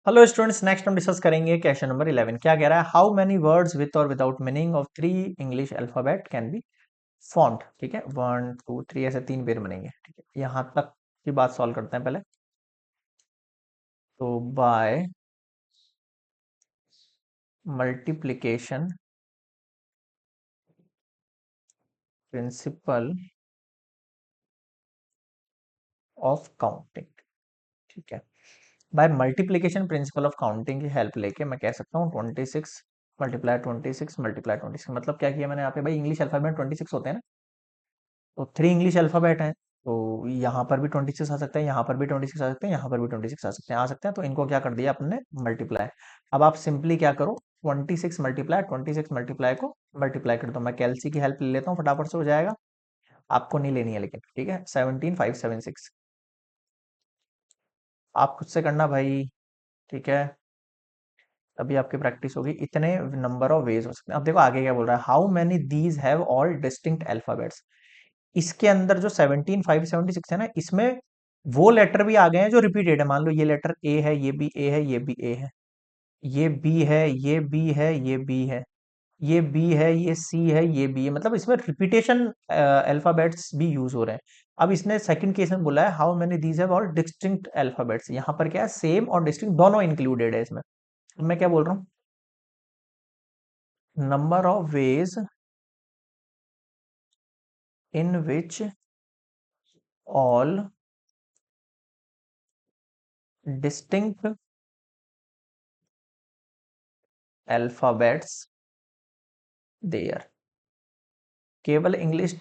Hello students, next हम discuss करेंगे question number 11। क्या कह रहा है? हाउ मेनी वर्ड्स विथ और without meaning of three English alphabet can be formed. ठीक है, 1 2 3 ऐसे 3 पेयर बनेंगे। ठीक है, यहाँ तक की बात सॉल्व करते हैं पहले। तो by multiplication principle of counting. ठीक है, by multiplication principle of counting की हेल्प लेके मैं कह सकता हूँ 26 × 26 × 26 मतलब क्या किया मैंने यहाँ पे? भाई इंग्लिश अल्फाबेट 26 होते हैं ना, तो थ्री इंग्लिश अल्फाबेट हैं। तो यहाँ पर भी 26 आ सकते हैं, यहाँ पर भी 26 आ सकते हैं, यहाँ पर भी 26 आ सकते हैं। तो इनको क्या कर दिया आपने? मल्टीप्लाई। अब आप सिंपली क्या करो? 26 को मल्टीप्लाई कर दो। मैं कैलसी की हेल्प ले लेता हूँ, फटाफट से हो जाएगा। आपको नहीं लेनी है लेकिन, ठीक है। 17576 आप खुद से करना भाई, ठीक है। अभी आपकी प्रैक्टिस होगी। इतने नंबर ऑफ वेज हो सकते हैं। अब देखो आगे क्या बोल रहा है, how many these have all distinct alphabets. इसके अंदर जो 17576 है ना, इसमें वो लेटर भी आ गए हैं जो रिपीटेड है। मान लो ये लेटर ए है, ये भी ए है, ये भी ए है, ये बी है, ये बी है, ये बी है, ये बी है, ये सी है, ये बी है। मतलब इसमें रिपीटेशन अल्फाबेट्स भी यूज हो रहे हैं। अब इसने सेकंड केस में बोला है how many these have all distinct alphabets. यहाँ पर क्या है? सेम और डिस्टिंक्ट दोनों इंक्लूडेड है इसमें। अब मैं क्या बोल रहा हूँ? Number of ways in which all distinct alphabets there. केवल इंग्लिश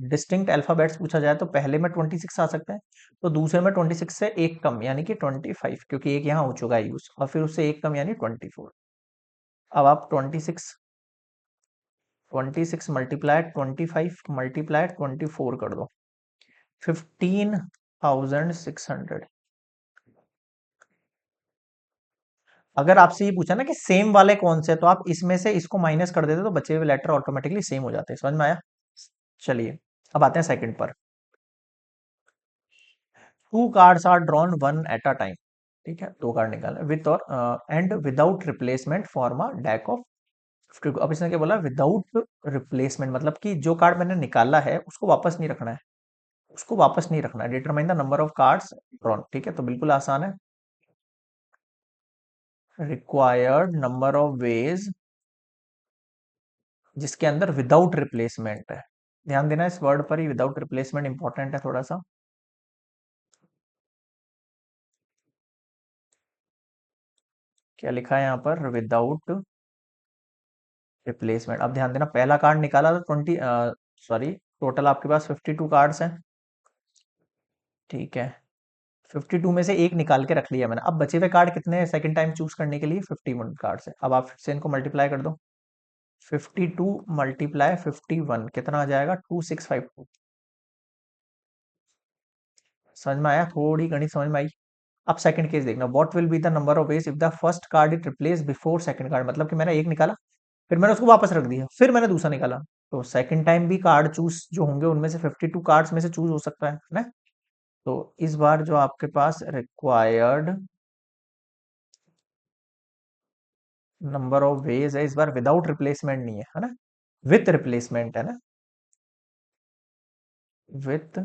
डिस्टिंक्ट अल्फाबेट्स पूछा जाए तो पहले में 26 आ सकते हैं, तो दूसरे में 26 से एक कम यानी कि 25, क्योंकि एक यहाँ हो चुका है यूज, और फिर उससे एक कम यानी 24। अब आप 26 मल्टीप्लाई 24 कर दो, 15,600। अगर आपसे ये पूछा ना कि सेम वाले कौन से, तो आप इसमें से इसको माइनस कर देते तो बचे हुए लेटर ऑटोमेटिकली सेम हो जाते हैं। समझ में आया? चलिए अब आते हैं सेकंड पर। Two cards are drawn one at a time. ठीक है, दो कार्ड निकाले विथ और and without replacement form a deck of 52। अब इसने क्या बोला? विदाउट रिप्लेसमेंट, मतलब कि जो कार्ड मैंने निकाला है उसको वापस नहीं रखना है, उसको वापस नहीं रखना है। Determine the number of cards drawn. ठीक है, तो बिल्कुल आसान है। रिक्वायर्ड नंबर ऑफ वेज जिसके अंदर विदाउट रिप्लेसमेंट है। ध्यान देना इस वर्ड पर ही, विदाउट रिप्लेसमेंट इंपॉर्टेंट है थोड़ा सा। क्या लिखा है यहाँ पर? Without replacement. अब ध्यान देना, पहला कार्ड निकाला तो टोटल आपके पास 52 कार्ड्स हैं। ठीक है, 52 में से एक निकाल के रख लिया मैंने। अब बचे हुए कार्ड कितने हैं सेकंड टाइम चूज करने के लिए? 51 कार्ड्स है। अब आप फिर से इनको मल्टीप्लाई कर दो। 52 मल्टीप्लाई 51 कितना आ जाएगा? 2652। समझ में आया? थोड़ी गणित समझ में आई? अब सेकंड केस देखना, what will be the number of veg if the first card is replace before second card. मतलब कि मैंने एक निकाला, फिर मैंने उसको वापस रख दिया, फिर मैंने दूसरा निकाला, तो सेकंड टाइम भी कार्ड चूज जो होंगे उनमें से 52 कार्ड्स में से चूज हो सकता है ना। तो इस बार जो आपके पास रिक्वायर्ड नंबर ऑफ वेज है, इस बार विदाउट रिप्लेसमेंट नहीं है ना, विथ रिप्लेसमेंट है ना, विथ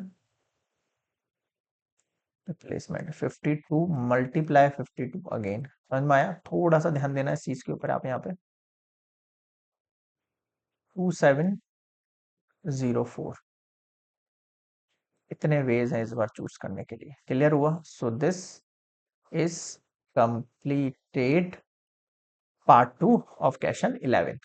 रिप्लेसमेंट। 52 multiply 52 again. समझ में आया? थोड़ा सा ध्यान देना इस चीज के ऊपर आप यहाँ पे। 2704 इतने वेज हैं इस बार चूज करने के लिए। क्लियर हुआ? So this is completed part 2 of question 11।